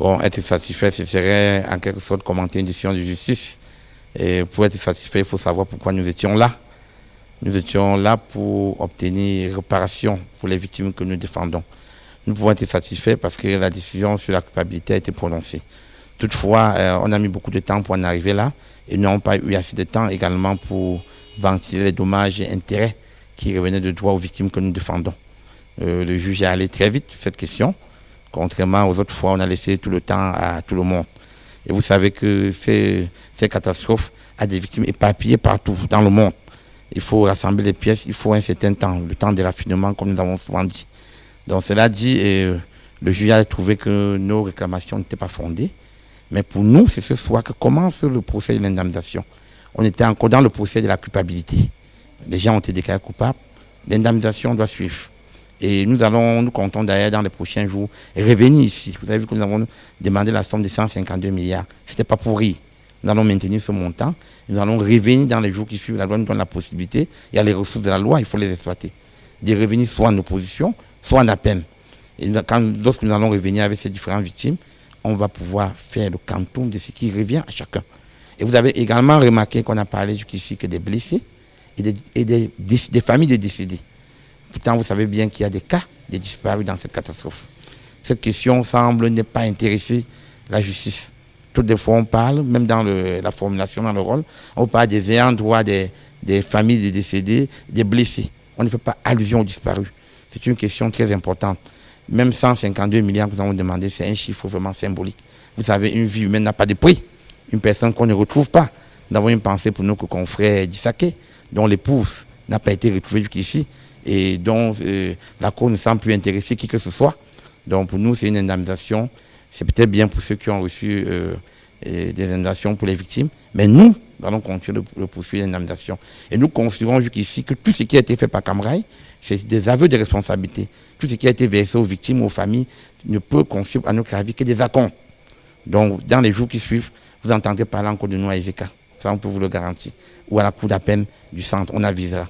Bon, être satisfait, ce serait en quelque sorte commenter une décision de justice. Et pour être satisfait, il faut savoir pourquoi nous étions là. Nous étions là pour obtenir réparation pour les victimes que nous défendons. Nous pouvons être satisfaits parce que la décision sur la culpabilité a été prononcée. Toutefois, on a mis beaucoup de temps pour en arriver là et nous n'avons pas eu assez de temps également pour ventiler les dommages et intérêts qui revenaient de droit aux victimes que nous défendons. Le juge est allé très vite sur cette question. Contrairement aux autres fois, on a laissé tout le temps à tout le monde. Et vous savez que ces catastrophes ont des victimes éparpillées partout dans le monde. Il faut rassembler les pièces, il faut un certain temps, le temps de raffinement, comme nous avons souvent dit. Donc cela dit, le juge a trouvé que nos réclamations n'étaient pas fondées. Mais pour nous, c'est ce soir que commence le procès de l'indemnisation. On était encore dans le procès de la culpabilité. Les gens ont été déclarés coupables. L'indemnisation doit suivre. Et nous comptons d'ailleurs dans les prochains jours revenir ici. Vous avez vu que nous avons demandé la somme de 152 milliards. Ce n'était pas pour rire. Nous allons maintenir ce montant. Nous allons revenir dans les jours qui suivent. La loi nous donne la possibilité. Il y a les ressources de la loi, il faut les exploiter. De revenir soit en opposition, soit en appel. Et lorsque nous allons revenir avec ces différentes victimes, on va pouvoir faire le quantum de ce qui revient à chacun. Et vous avez également remarqué qu'on a parlé jusqu'ici que des blessés et des familles de décédés. Pourtant, vous savez bien qu'il y a des cas de disparus dans cette catastrophe. Cette question semble ne pas intéresser la justice. Toutes les fois, on parle, même dans la formulation, dans le rôle, on parle des ayants droit des familles des décédés, des blessés. On ne fait pas allusion aux disparus. C'est une question très importante. Même 152 milliards que nous avons demandé, c'est un chiffre vraiment symbolique. Vous savez, une vie humaine n'a pas de prix. Une personne qu'on ne retrouve pas. Nous avons une pensée pour nos confrères d'Issaké, dont l'épouse n'a pas été retrouvée jusqu'ici et dont la Cour ne semble plus intéresser qui que ce soit. Donc pour nous, c'est une indemnisation. C'est peut-être bien pour ceux qui ont reçu des indemnisations pour les victimes. Mais nous allons continuer de poursuivre l'indemnisation. Et nous considérons jusqu'ici que tout ce qui a été fait par Camrail, c'est des aveux de responsabilité. Tout ce qui a été versé aux victimes, aux familles, ne peut constituer à notre avis que des acomptes. Donc, dans les jours qui suivent, vous entendrez parler encore de nous à EVK. Ça, on peut vous le garantir. Ou à la cour d'appel du centre, on avisera.